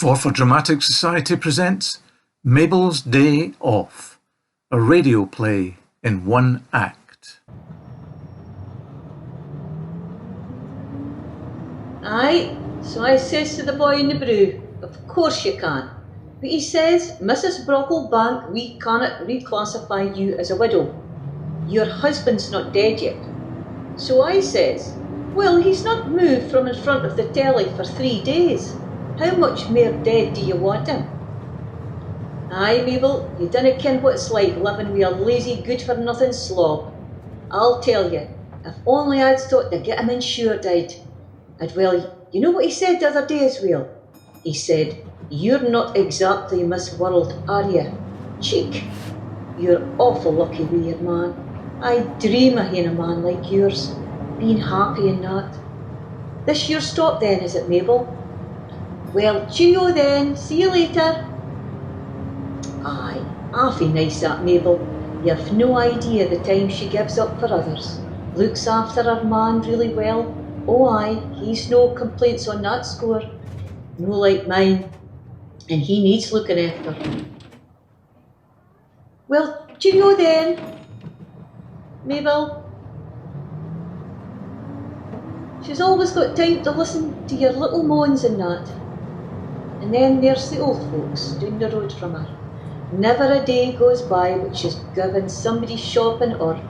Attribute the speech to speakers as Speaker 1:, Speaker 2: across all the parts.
Speaker 1: Forfar Dramatic Society presents Mabel's Day Off, a radio play in one act.
Speaker 2: Aye, so I says to the boy in the brew, of course you can. But he says, Mrs. Brocklebank, we cannot reclassify you as a widow. Your husband's not dead yet. So I says, well, he's not moved from in front of the telly for 3 days. How much more dead do you want him? Aye, Mabel, you dinna ken what it's like living with a lazy, good-for-nothing slob. I'll tell you, if only I'd thought to get him insured, well, you know what he said the other day as well? He said, you're not exactly Miss World, are you? Cheek, you're awful lucky with your man. I dream of having a man like yours, being happy and that. This your stop then, is it, Mabel? Well, cheerio then, see you later. Aye, awfully nice that Mabel. You've no idea the time she gives up for others. Looks after her man really well. Oh aye, he's no complaints on that score. No like mine, and he needs looking after. Well, cheerio then, Mabel. She's always got time to listen to your little moans and that. And then there's the old folks down the road from her. Never a day goes by which she's given somebody shopping or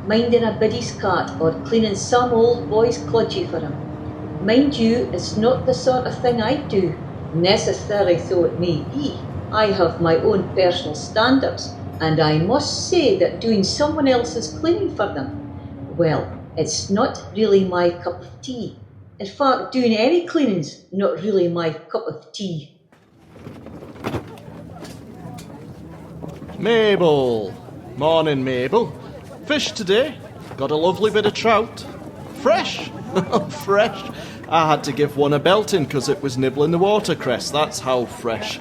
Speaker 2: minding a biddy's cat or cleaning some old boy's cludgy for him. Mind you, it's not the sort of thing I do, necessary though it may be. I have my own personal standards, and I must say that doing someone else's cleaning for them, well, it's not really my cup of tea. In fact, doing any cleaning's not really my cup of tea.
Speaker 3: Mabel! Morning, Mabel. Fish today? Got a lovely bit of trout. Fresh! Fresh! I had to give one a belting because it was nibbling the watercress. That's how fresh.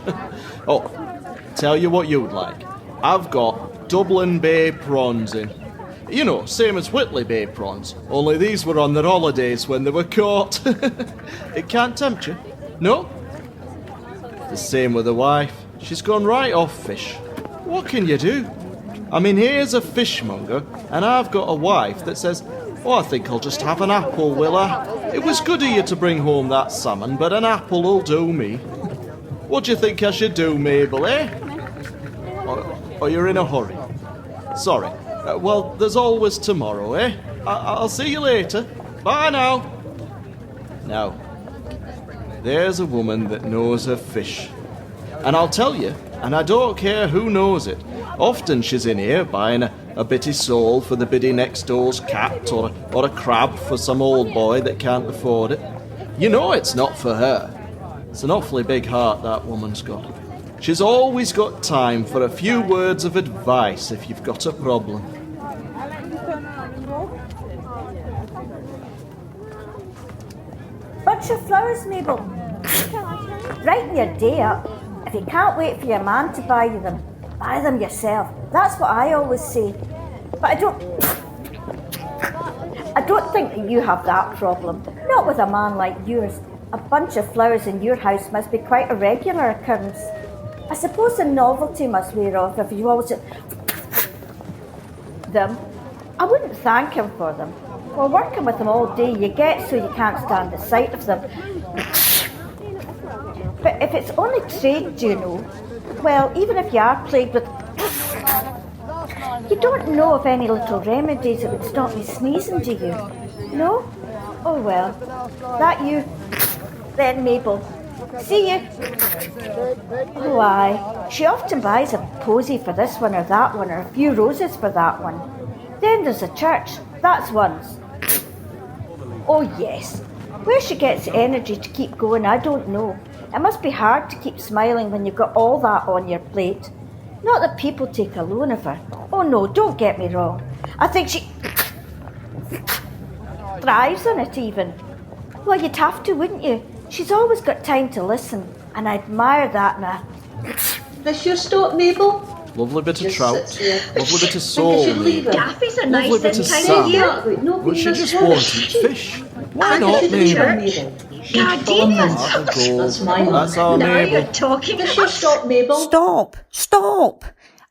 Speaker 3: Oh, tell you what you'd like. I've got Dublin Bay prawns in. You know, same as Whitley Bay prawns, only these were on their holidays when they were caught. It can't tempt you? No? The same with the wife. She's gone right off fish. What can you do? I mean, here's a fishmonger, and I've got a wife that says, oh, I think I'll just have an apple, will I? It was good of you to bring home that salmon, but an apple'll do me. What do you think I should do, Mabel, eh? Or you're in a hurry? Sorry. Well, there's always tomorrow, eh? I'll see you later. Bye now. Now, there's a woman that knows her fish. And I'll tell you, and I don't care who knows it, often she's in here buying a bitty sole for the biddy next door's cat or a crab for some old boy that can't afford it. You know it's not for her. It's an awfully big heart that woman's got. She's always got time for a few words of advice if you've got a problem.
Speaker 4: Bunch of flowers, Mabel. Brighten your day up. If you can't wait for your man to buy them yourself. That's what I always say. But I don't think that you have that problem. Not with a man like yours. A bunch of flowers in your house must be quite a regular occurrence. I suppose the novelty must wear off if you always them. I wouldn't thank him for them. Well, working with them all day, you get so you can't stand the sight of them. But if it's only trade, do you know? Well, even if you are plagued with... You don't know of any little remedies that would stop me sneezing, do you? No? Oh well. That you... Then, Mabel. See you. Oh, aye. She often buys a posy for this one or that one, or a few roses for that one. Then there's a church. That's one's. Oh, yes. Where she gets the energy to keep going, I don't know. It must be hard to keep smiling when you've got all that on your plate. Not that people take a loan of her. Oh, no, don't get me wrong. I think she thrives on it, even. Well, you'd have to, wouldn't you? She's always got time to listen, and I admire that in her.
Speaker 2: This your stop, Mabel?
Speaker 3: Lovely bit of trout, lovely bit of sole.
Speaker 5: Gaffies are nice
Speaker 3: lovely bit of
Speaker 5: and tiny.
Speaker 3: But she just wants to eat fish. Why not, Mabel?
Speaker 2: feed Solomon.
Speaker 3: Have a go.
Speaker 2: That's my
Speaker 3: That's
Speaker 2: luck.
Speaker 3: our
Speaker 4: Now
Speaker 3: Mabel.
Speaker 4: you're talking.
Speaker 2: Does she stop, Mabel?
Speaker 5: Stop!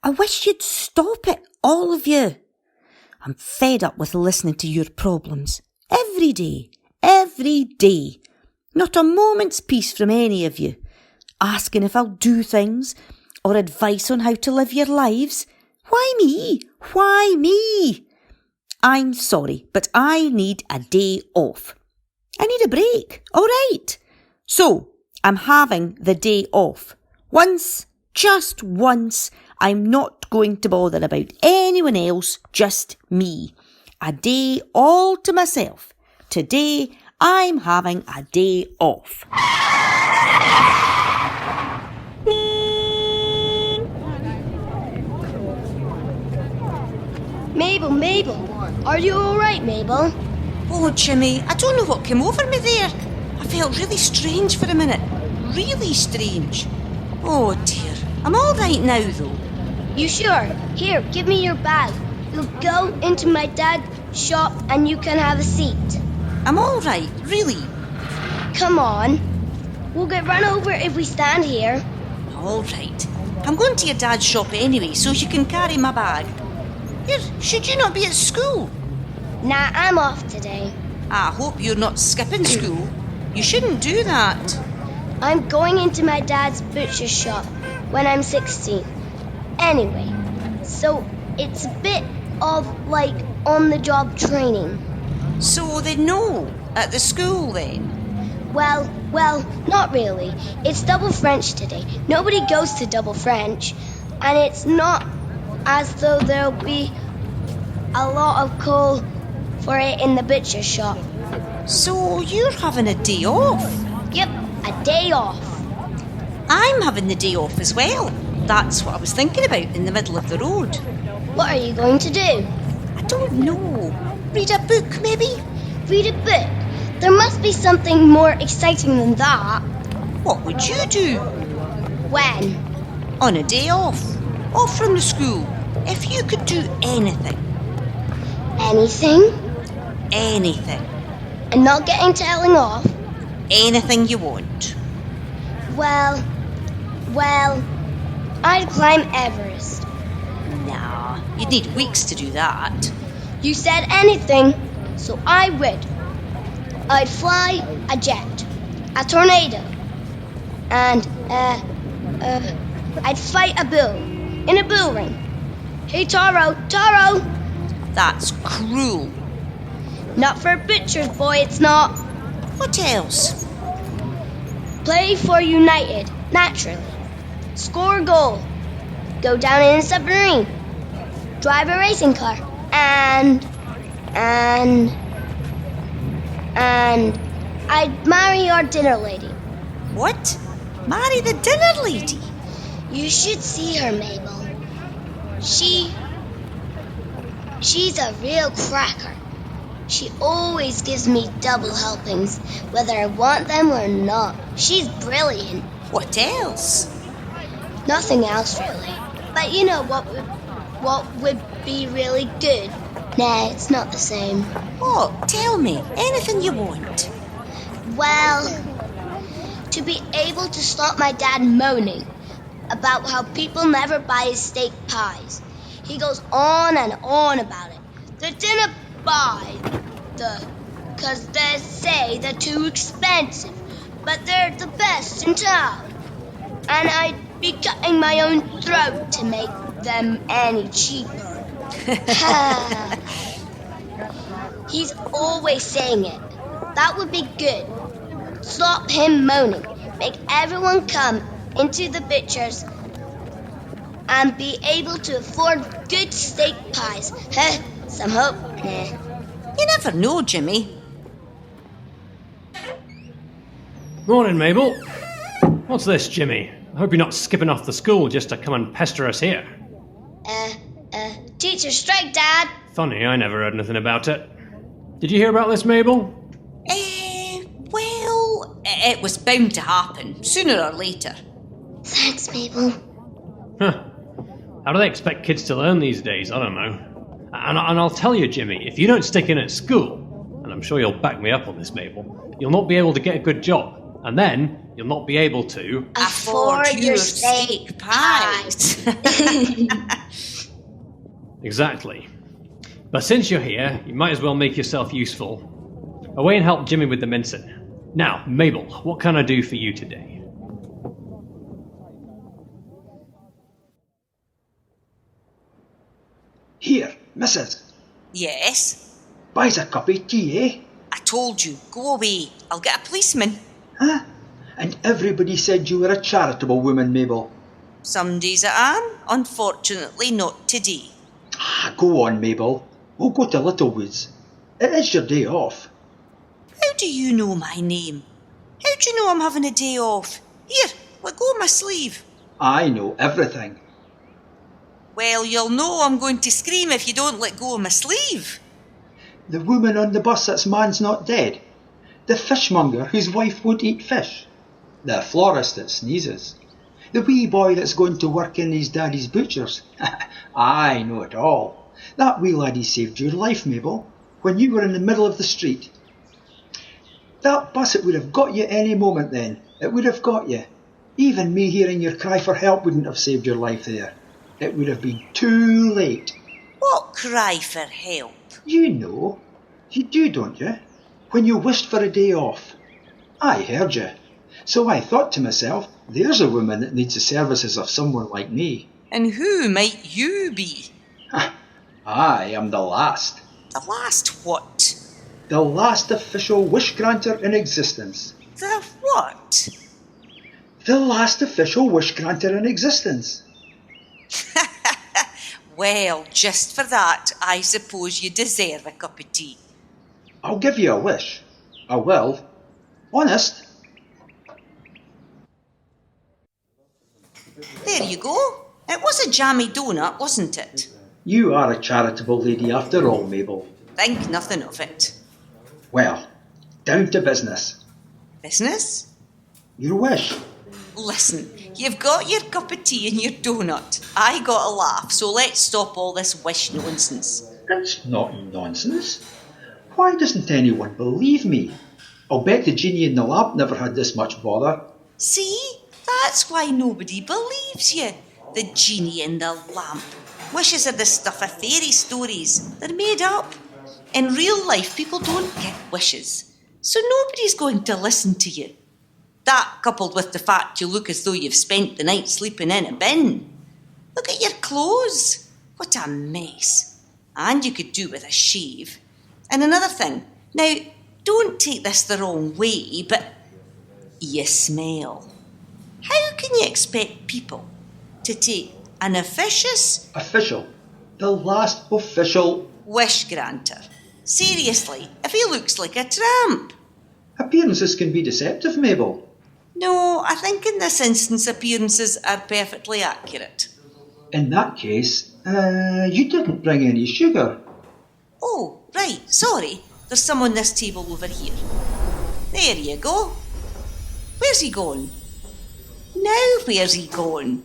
Speaker 5: I wish you'd stop it, all of you. I'm fed up with listening to your problems. Every day. Not a moment's peace from any of you. Asking if I'll do things, or advice on how to live your lives. Why me? I'm sorry, but I need a day off. I need a break, all right. So, I'm having the day off. Once, just once. I'm not going to bother about anyone else, just me. A day all to myself. Today, I'm having a day off.
Speaker 6: Mabel, are you alright, Mabel?
Speaker 5: Oh, Jimmy, I don't know what came over me there. I felt really strange for a minute. Really strange. Oh, dear. I'm all right now, though.
Speaker 6: You sure? Here, give me your bag. We'll go into my dad's shop and you can have a seat.
Speaker 5: I'm all right, really.
Speaker 6: Come on. We'll get run over if we stand here.
Speaker 5: All right. I'm going to your dad's shop anyway, so you can carry my bag. Here, should you not be at school?
Speaker 6: Nah, I'm off today.
Speaker 5: I hope you're not skipping school. You shouldn't do that.
Speaker 6: I'm going into my dad's butcher shop when I'm 16. Anyway, so it's a bit of like on-the-job training.
Speaker 5: So they know at the school then?
Speaker 6: Well, not really. It's double French today. Nobody goes to double French. And it's not as though there'll be a lot of call for it in the butcher shop.
Speaker 5: So you're having a day off?
Speaker 6: Yep, a day off.
Speaker 5: I'm having the day off as well. That's what I was thinking about in the middle of the road.
Speaker 6: What are you going to do?
Speaker 5: I don't know. Read a book, maybe?
Speaker 6: Read a book? There must be something more exciting than that.
Speaker 5: What would you do?
Speaker 6: When?
Speaker 5: On a day off. Off from the school. If you could do anything.
Speaker 6: Anything?
Speaker 5: Anything.
Speaker 6: And not getting telling off?
Speaker 5: Anything you want.
Speaker 6: Well, I'd climb Everest.
Speaker 5: Nah, you'd need weeks to do that.
Speaker 6: You said anything, so I would. I'd fly a jet, a tornado, and I'd fight a bull in a bull ring. Hey, Taro!
Speaker 5: That's cruel.
Speaker 6: Not for a butcher's boy, it's not.
Speaker 5: What else?
Speaker 6: Play for United, naturally. Score a goal. Go down in a submarine. Drive a racing car. And I'd marry your dinner lady.
Speaker 5: What? Marry the dinner lady?
Speaker 6: You should see her, Mabel. She's a real cracker. She always gives me double helpings, whether I want them or not. She's brilliant.
Speaker 5: What else?
Speaker 6: Nothing else, really. But you know what would be really good? Nah, it's not the same.
Speaker 5: What? Tell me. Anything you want.
Speaker 6: Well, to be able to stop my dad moaning about how people never buy his steak pies. He goes on and on about it. They didn't buy because they say they're too expensive, but they're the best in town. And I'd be cutting my own throat to make them any cheaper. He's always saying it. That would be good. Stop him moaning. Make everyone come into the butcher's and be able to afford good steak pies. Some hope? Nah.
Speaker 5: You never know, Jimmy.
Speaker 7: Morning, Mabel. What's this, Jimmy? I hope you're not skipping off the school just to come and pester us here.
Speaker 6: Teacher strike, Dad.
Speaker 7: Funny, I never heard anything about it. Did you hear about this, Mabel?
Speaker 5: Well, it was bound to happen, sooner or later.
Speaker 6: Thanks, Mabel.
Speaker 7: Huh. How do they expect kids to learn these days? I don't know. And I'll tell you, Jimmy, if you don't stick in at school, and I'm I'm sure you'll back me up on this, Mabel, you'll not be able to get a good job, and then you'll not be able to
Speaker 6: afford your steak pies.
Speaker 7: Exactly. But since you're here, you might as well make yourself useful. Away and help Jimmy with the mincing. Now, Mabel, what can I do for you today?
Speaker 8: Here, missus.
Speaker 5: Yes?
Speaker 8: Buys a cup of tea, eh?
Speaker 5: I told you, go away. I'll get a policeman.
Speaker 8: Huh? And everybody said you were a charitable woman, Mabel.
Speaker 5: Some days I am, unfortunately not today.
Speaker 8: Go on, Mabel. We'll go to Littlewoods. It is your day off.
Speaker 5: How do you know my name? How do you know I'm having a day off? Here, let go of my sleeve.
Speaker 8: I know everything.
Speaker 5: Well, you'll know I'm going to scream if you don't let go of my sleeve.
Speaker 8: The woman on the bus that's man's not dead. The fishmonger whose wife won't eat fish. The florist that sneezes. The wee boy that's going to work in his daddy's butcher's. I know it all. That wee laddie saved your life, Mabel, when you were in the middle of the street. That bus, it would have got you any moment then. It would have got you. Even me hearing your cry for help wouldn't have saved your life there. It would have been too late.
Speaker 5: What cry for help?
Speaker 8: You know. You do, don't you? When you wished for a day off. I heard you. So I thought to myself, there's a woman that needs the services of someone like me.
Speaker 5: And who might you be?
Speaker 8: I am the last.
Speaker 5: The last what?
Speaker 8: The last official wish granter in existence.
Speaker 5: The what?
Speaker 8: The last official wish granter in existence.
Speaker 5: Well, just for that, I suppose you deserve a cup of tea.
Speaker 8: I'll give you a wish. I will. Honest.
Speaker 5: There you go. It was a jammy donut, wasn't it?
Speaker 8: You are a charitable lady after all, Mabel.
Speaker 5: Think nothing of it.
Speaker 8: Well, down to business.
Speaker 5: Business?
Speaker 8: Your wish.
Speaker 5: Listen, you've got your cup of tea and your donut. I got a laugh, so let's stop all this wish nonsense.
Speaker 8: It's not nonsense. Why doesn't anyone believe me? I'll bet the genie in the lamp never had this much bother.
Speaker 5: See? That's why nobody believes you. The genie in the lamp. Wishes are the stuff of fairy stories. They're made up. In real life, people don't get wishes. So nobody's going to listen to you. That, coupled with the fact you look as though you've spent the night sleeping in a bin. Look at your clothes. What a mess. And you could do with a shave. And another thing. Now, don't take this the wrong way, but you smell. How can you expect people to take an
Speaker 8: Official. The last official
Speaker 5: wish granter? Seriously, if he looks like a tramp.
Speaker 8: appearances can be deceptive, Mabel.
Speaker 5: No, I think in this instance appearances are perfectly accurate.
Speaker 8: In that case, you didn't bring any sugar.
Speaker 5: Oh, right, sorry. There's some on this table over here. There you go. Where's he gone? Now where's he gone?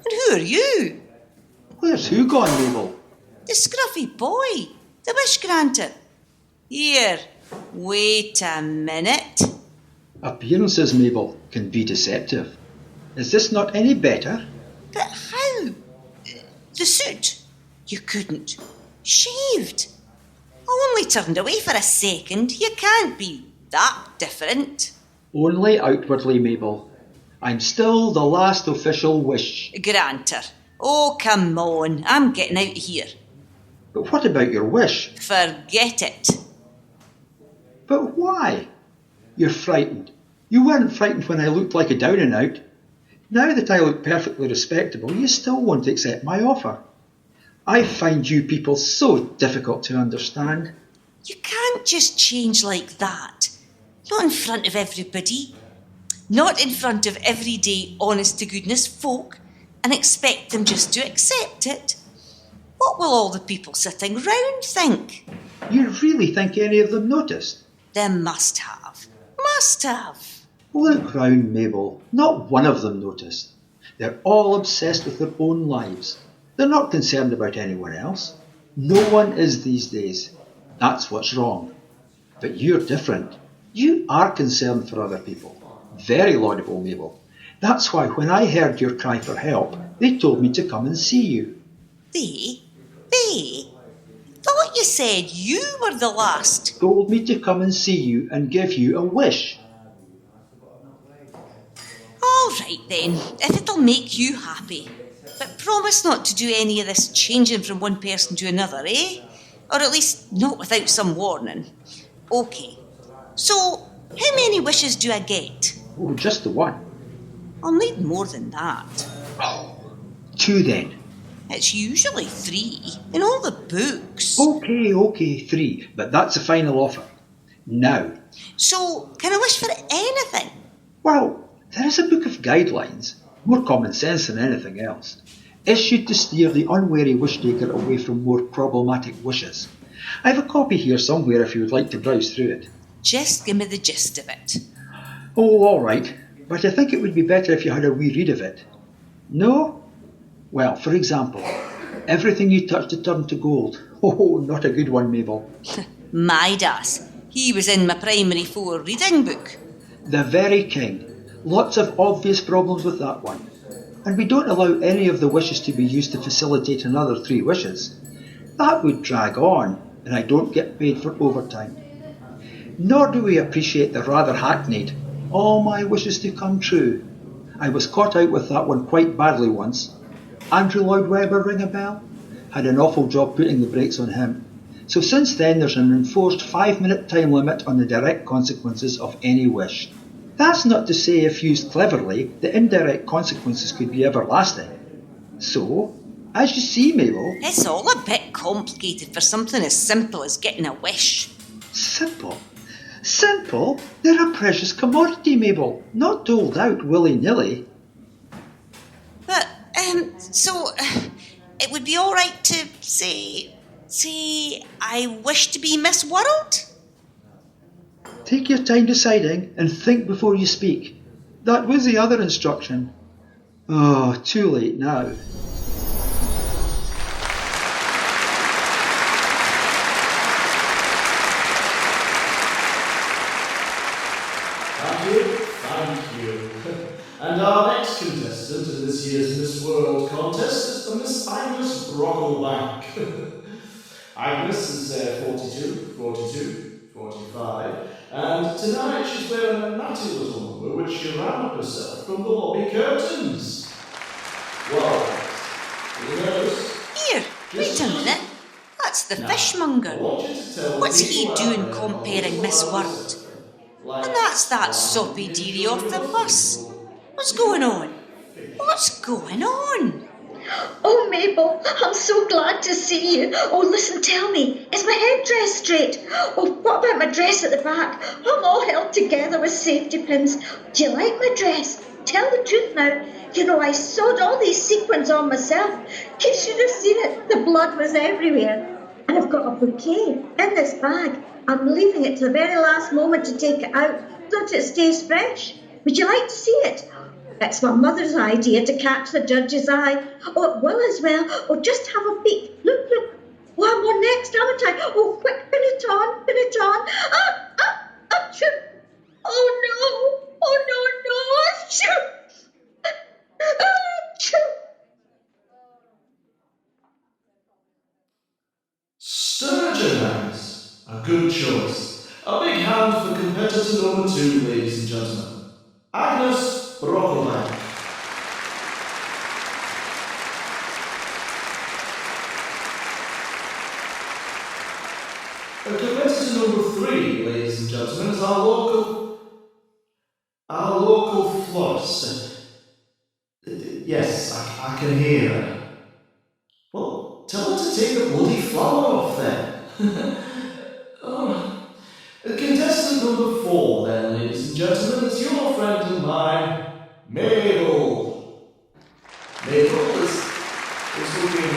Speaker 5: And who are you?
Speaker 8: Where's who gone, Mabel?
Speaker 5: The scruffy boy, the wish granter. Here, wait a minute.
Speaker 8: Appearances, Mabel, can be deceptive. Is this not any better?
Speaker 5: But how? The suit? You couldn't. Shaved? I only turned away for a second. You can't be that different.
Speaker 8: Only outwardly, Mabel. I'm still the last official wish.
Speaker 5: Granter. Oh, come on. I'm getting out of here.
Speaker 8: But what about your wish?
Speaker 5: Forget it.
Speaker 8: But why? You're frightened. You weren't frightened when I looked like a down and out. Now that I look perfectly respectable, you still won't accept my offer. I find you people so difficult to understand.
Speaker 5: You can't just change like that. Not in front of everybody. Not in front of everyday, honest-to-goodness folk and expect them just to accept it. What will all the people sitting round think?
Speaker 8: You really think any of them noticed?
Speaker 5: They must have. Must have.
Speaker 8: Look round, Mabel. Not one of them noticed. They're all obsessed with their own lives. They're not concerned about anyone else. No one is these days. That's what's wrong. But you're different. You are concerned for other people. Very laudable, Mabel. That's why when I heard your cry for help, they told me to come and see you.
Speaker 5: They? Thought you said you were the last.
Speaker 8: Told me to come and see you and give you a wish.
Speaker 5: All right then, if it'll make you happy. But promise not to do any of this changing from one person to another, eh? Or at least not without some warning. OK. So, how many wishes do I get?
Speaker 8: Oh, just the one.
Speaker 5: I'll need more than that.
Speaker 8: Oh, 2 then.
Speaker 5: It's usually 3 in all the books.
Speaker 8: OK, 3, but that's the final offer. Now.
Speaker 5: So, can I wish for anything?
Speaker 8: Well, there is a book of guidelines, more common sense than anything else, issued to steer the unwary wish-taker away from more problematic wishes. I have a copy here somewhere if you would like to browse through it.
Speaker 5: Just give me the gist of it.
Speaker 8: Oh, all right, but I think it would be better if you had a wee read of it. No? Well, for example, everything you touch to turn to gold. Oh, not a good one, Mabel.
Speaker 5: My das. He was in my primary 4 reading book.
Speaker 8: The very king. Lots of obvious problems with that one. And we don't allow any of the wishes to be used to facilitate another 3 wishes. That would drag on, and I don't get paid for overtime. Nor do we appreciate the rather hackneyed, all my wishes to come true. I was caught out with that one quite badly once. Andrew Lloyd Webber, ring a bell? Had an awful job putting the brakes on him. So since then there's an enforced 5-minute time limit on the direct consequences of any wish. That's not to say if used cleverly, the indirect consequences could be everlasting. So, as you see, Mabel...
Speaker 5: It's all a bit complicated for something as simple as getting a wish.
Speaker 8: Simple? Simple? They're a precious commodity, Mabel, not doled out willy-nilly.
Speaker 5: But, it would be all right to say, I wish to be Miss World?
Speaker 8: Take your time deciding and think before you speak. That was the other instruction. Oh, too late now.
Speaker 3: Thank you. And our next contestant in this year's Miss World contest is the Miss Agnes Brocklebank. Agnes is 45, and tonight she's wearing a natty little number which she ran up herself from the lobby curtains. Well, who knows?
Speaker 5: Here, wait a minute. That's the fishmonger. What's he doing comparing Miss World? And that's that soppy dearie off the bus. What's going on? What's going on?
Speaker 4: Oh, Mabel, I'm so glad to see you. Oh, listen, tell me, is my headdress straight? Oh, what about my dress at the back? I'm all held together with safety pins. Do you like my dress? Tell the truth now. You know, I sewed all these sequins on myself. You should have seen it. The blood was everywhere. And I've got a bouquet in this bag. I'm leaving it to the very last moment to take it out so that it stays fresh. Would you like to see it? It's my mother's idea to catch the judge's eye. Oh, it will as well. Oh, just have a peek. Look. Oh, I'm on next, haven't I? Oh, quick, pin it on. Achoo. Oh, no. Achoo. Achoo.
Speaker 3: Sturgeon eyes. A good choice. A big hand for competitor number 2, ladies and gentlemen. Agnes Brocklebank. Competitor number 3, ladies and gentlemen, is our local florist. Yes, I can hear her. Well, tell her to take the bloody flower off then. Contestant number 4 then, ladies and gentlemen, is your friend and mine, Mabel. Mabel is looking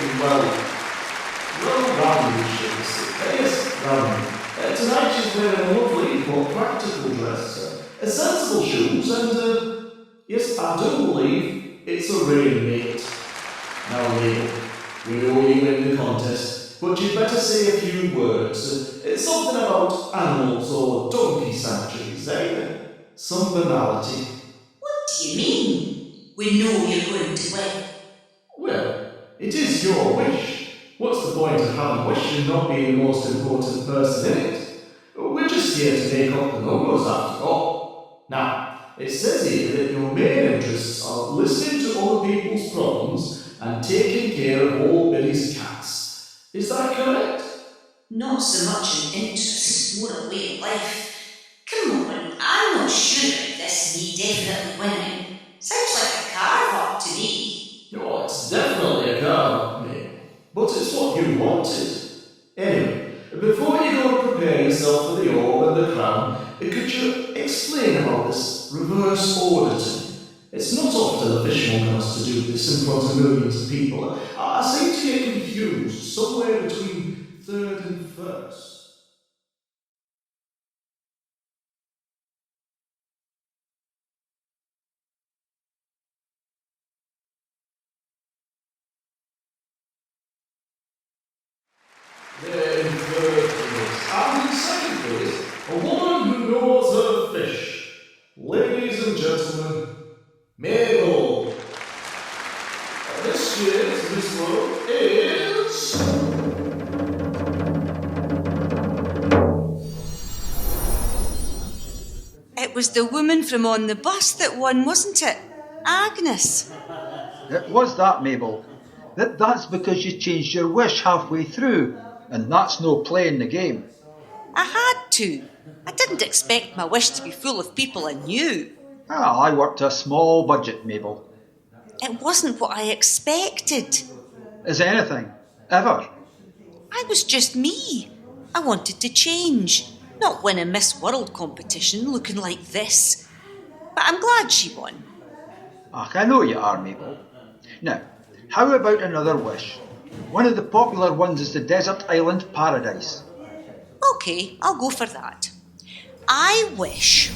Speaker 3: well-rounded, should we say. Yes, rounded. Tonight she's wearing a lovely but practical dress, sensible shoes, and yes, I do believe it's a rain mate. Now, Mabel, we know you win the contest, but you'd better say a few words. It's something about animals or donkey sanctuaries, eh? Some banality.
Speaker 9: What do you mean? We know you're going to win.
Speaker 3: Well, it is your wish. What's the point of having a wish and not being the most important person in it? We're just here to make up the numbers after all. Now, it says here that your main interests are listening to other people's problems and taking care of old Billy's cats. Is that correct?
Speaker 9: Not so much an interest, more a way of life. Come on, I'm not sure about this me definitely winning. Sounds like a carve-up to me.
Speaker 3: Oh, it's definitely a carve-up, mate. But it's what you wanted. Anyway, before you go and prepare yourself for the orb and the crown, could you explain about this reverse auditing? It's not often a fishmonger has to do this in front of millions of people. I seem to get confused somewhere between third and first. Then in third place, and in second place, a woman who knows her fish. Ladies and gentlemen, Mabel. This year's Miss World is...
Speaker 5: It was the woman from on the bus that won, wasn't it? Agnes.
Speaker 8: It was that, Mabel. That's because you changed your wish halfway through, and that's no playing the game.
Speaker 5: I had to. I didn't expect my wish to be full of people I knew.
Speaker 8: I worked a small budget, Mabel.
Speaker 5: It wasn't what I expected.
Speaker 8: Is anything, ever.
Speaker 5: I was just me. I wanted to change, not win a Miss World competition looking like this. But I'm glad she won.
Speaker 8: I know you are, Mabel. Now, how about another wish? One of the popular ones is the desert island paradise.
Speaker 5: OK, I'll go for that. I wish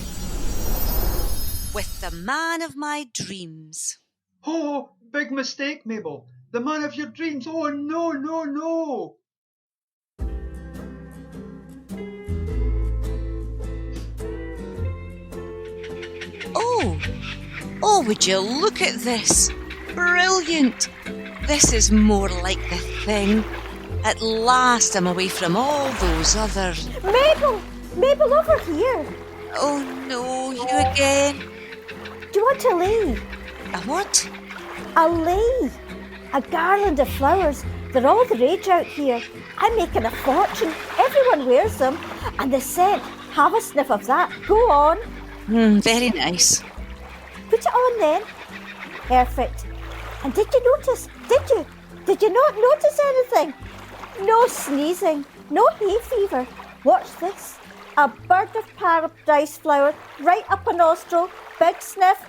Speaker 5: with the man of my dreams.
Speaker 8: Oh, big mistake, Mabel. The man of your dreams. Oh, no, no, no.
Speaker 5: Oh, would you look at this? Brilliant. This is more like the thing. At last I'm away from all those other...
Speaker 4: Mabel! Mabel, over here.
Speaker 5: Oh no, you again.
Speaker 4: Do you want a lei?
Speaker 5: A what?
Speaker 4: A lei. A garland of flowers. They're all the rage out here. I'm making a fortune. Everyone wears them. And the scent. Have a sniff of that. Go on.
Speaker 5: Very nice.
Speaker 4: Put it on then. Perfect. And did you notice? Did you not notice anything? No sneezing. No hay fever. Watch this. A bird of paradise flower right up a nostril. Big sniff.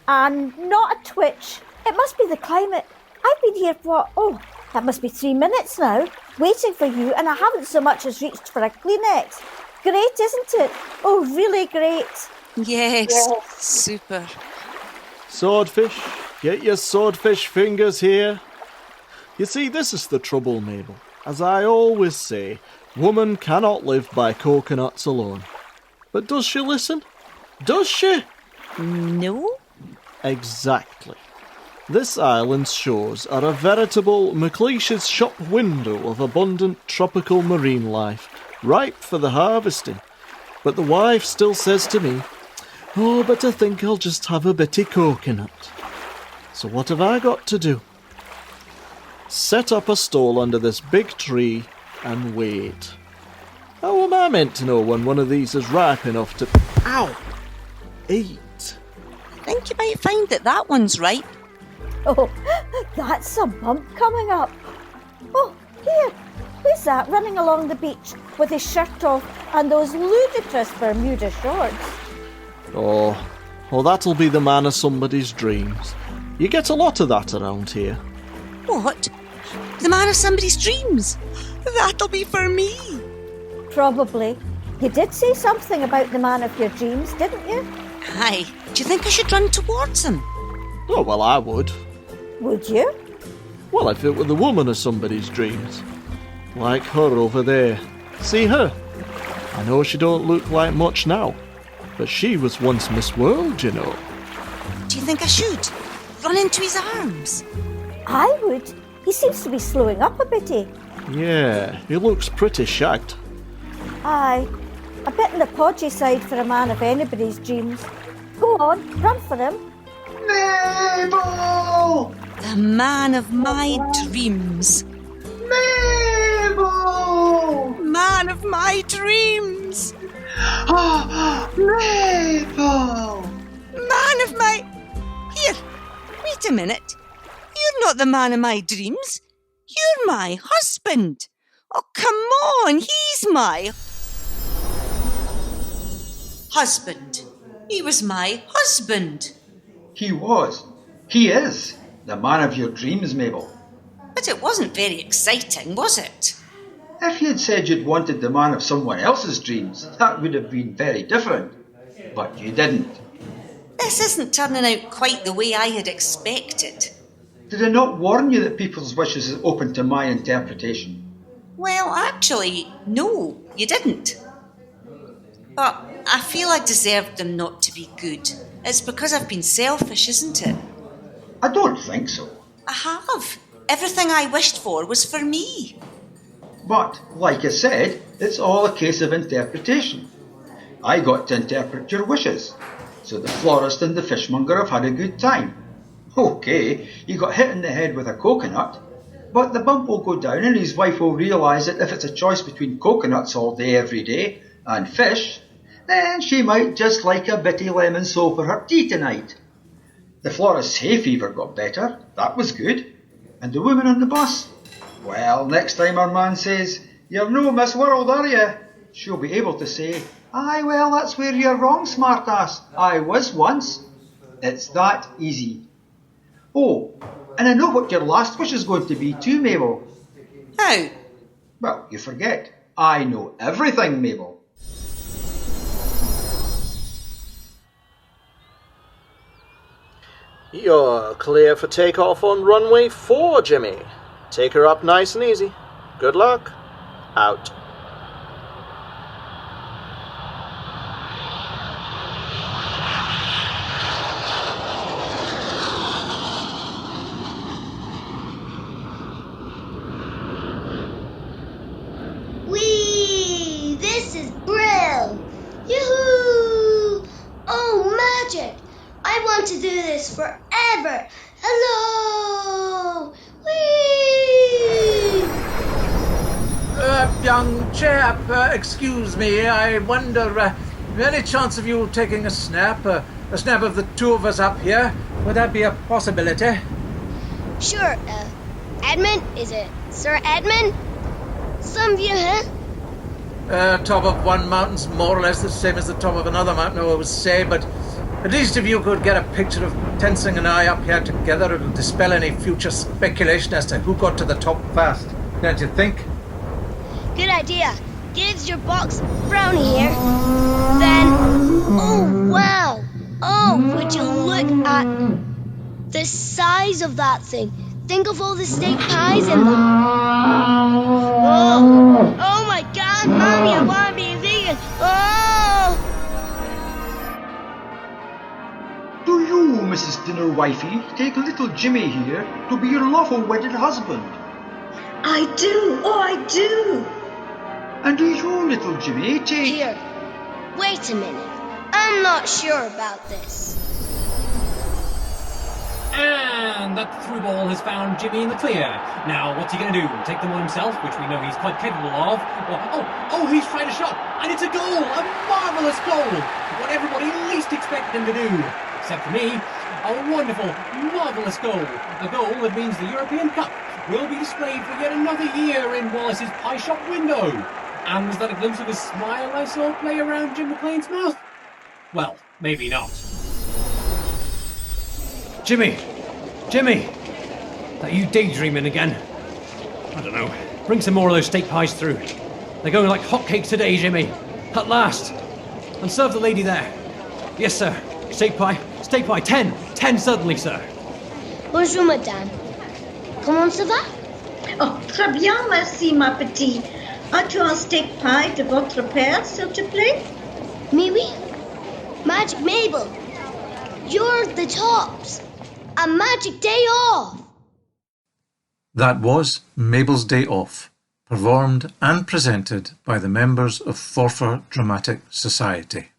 Speaker 4: And not a twitch. It must be the climate. I've been here for, that must be 3 minutes now, waiting for you, and I haven't so much as reached for a Kleenex. Great, isn't it? Oh, really great.
Speaker 5: Yes. Super.
Speaker 3: Swordfish, get your swordfish fingers here. You see, this is the trouble, Mabel. As I always say, woman cannot live by coconuts alone. But does she listen? Does she?
Speaker 5: No.
Speaker 3: Exactly. This island's shores are a veritable McLeish's shop window of abundant tropical marine life, ripe for the harvesting. But the wife still says to me, "Oh, but I think I'll just have a bitty coconut." So what have I got to do? Set up a stall under this big tree and wait. How am I meant to know when one of these is ripe enough to... Ow! Eat.
Speaker 5: I think you might find that one's ripe.
Speaker 4: Oh, that's a bump coming up. Oh, here. Who's that running along the beach with his shirt off and those ludicrous Bermuda shorts?
Speaker 3: Oh, that'll be the man of somebody's dreams. You get a lot of that around here.
Speaker 5: What? The man of somebody's dreams? That'll be for me.
Speaker 4: Probably. You did say something about the man of your dreams, didn't you?
Speaker 5: Aye. Do you think I should run towards him?
Speaker 3: Oh, well, I would.
Speaker 4: Would you?
Speaker 3: Well, if it were the woman of somebody's dreams. Like her over there. See her? I know she don't look like much now, but she was once Miss World, you know.
Speaker 5: Do you think I should? Run into his arms?
Speaker 4: I would. He seems to be slowing up a bitty.
Speaker 3: Yeah, he looks pretty shagged.
Speaker 4: Aye, a bit on the podgy side for a man of anybody's dreams. Go on, run for him.
Speaker 8: Mabel!
Speaker 5: The man of my dreams.
Speaker 8: Mabel!
Speaker 5: Man of my dreams.
Speaker 8: Mabel!
Speaker 5: Man of my... Here, wait a minute. You're not the man of my dreams. You're my husband. Oh, come on, he's my... husband. He was my husband.
Speaker 8: He was. He is. The man of your dreams, Mabel.
Speaker 5: But it wasn't very exciting, was it?
Speaker 8: If you'd said you'd wanted the man of someone else's dreams, that would have been very different. But you didn't.
Speaker 5: This isn't turning out quite the way I had expected.
Speaker 8: Did I not warn you that people's wishes is open to my interpretation?
Speaker 5: Well, actually, no, you didn't. But I feel I deserved them not to be good. It's because I've been selfish, isn't it?
Speaker 8: I don't think so.
Speaker 5: I have. Everything I wished for was for me.
Speaker 8: But, like I said, it's all a case of interpretation. I got to interpret your wishes. So the florist and the fishmonger have had a good time. OK, you got hit in the head with a coconut, but the bump will go down and his wife will realise that if it's a choice between coconuts all day every day and fish, then she might just like a bitty lemon soap for her tea tonight. The florist's hay fever got better, that was good. And the woman on the bus? Well, next time her man says, "You're no Miss World, are you?" she'll be able to say, "Aye, well, that's where you're wrong, smartass. I was once." It's that easy. Oh, and I know what your last wish is going to be too, Mabel.
Speaker 5: How?
Speaker 8: Well, you forget. I know everything, Mabel.
Speaker 3: You're clear for takeoff on runway 4, Jimmy. Take her up nice and easy. Good luck. Out.
Speaker 6: Whee! This is Brill! Yoo-hoo! Oh, magic! I want to do this forever! Hello! Whee!
Speaker 1: Young chap, excuse me, I wonder, any chance of you taking a snap of the two of us up here? Would that be a possibility?
Speaker 6: Sure, Edmund? Is it Sir Edmund? Some view, huh?
Speaker 1: Top of one mountain's more or less the same as the top of another mountain, I would say, but at least if you could get a picture of Tensing and I up here together, it'll dispel any future speculation as to who got to the top fast. Don't you think?
Speaker 6: Good idea. Gives your box brownie here. Then, oh wow! Oh, would you look at the size of that thing? Think of all the steak pies in them. Oh my God, Mommy, I want to be a vegan. Oh!
Speaker 8: Do you, Mrs. Dinner Wifey, take little Jimmy here to be your lawful wedded husband?
Speaker 2: I do. Oh, I do.
Speaker 8: And do you, little Jimmy, take...
Speaker 6: Here, wait a minute. I'm not sure about this.
Speaker 7: And that through ball has found Jimmy in the clear. Now, what's he going to do? Take them on himself, which we know he's quite capable of? Or, he's tried a shot, and it's a goal! A marvellous goal! What everybody least expected him to do. Except for me, a wonderful, marvellous goal. A goal that means the European Cup will be displayed for yet another year in Wallace's pie shop window. And was that a glimpse of his smile I saw play around Jim McLean's mouth? Well, maybe not. Jimmy! Are you daydreaming again? I don't know. Bring some more of those steak pies through. They're going like hotcakes today, Jimmy. At last. And serve the lady there. Yes, sir. Steak pie. 10. 10 suddenly, sir.
Speaker 6: Bonjour, madame. Comment ça va?
Speaker 2: Oh, très bien, merci, ma petite.
Speaker 4: As-tu un steak pie de votre père, s'il te plaît?
Speaker 6: Me, oui. Magic Mabel, you're the tops. A magic day off.
Speaker 1: That was Mabel's Day Off, performed and presented by the members of Forfar Dramatic Society.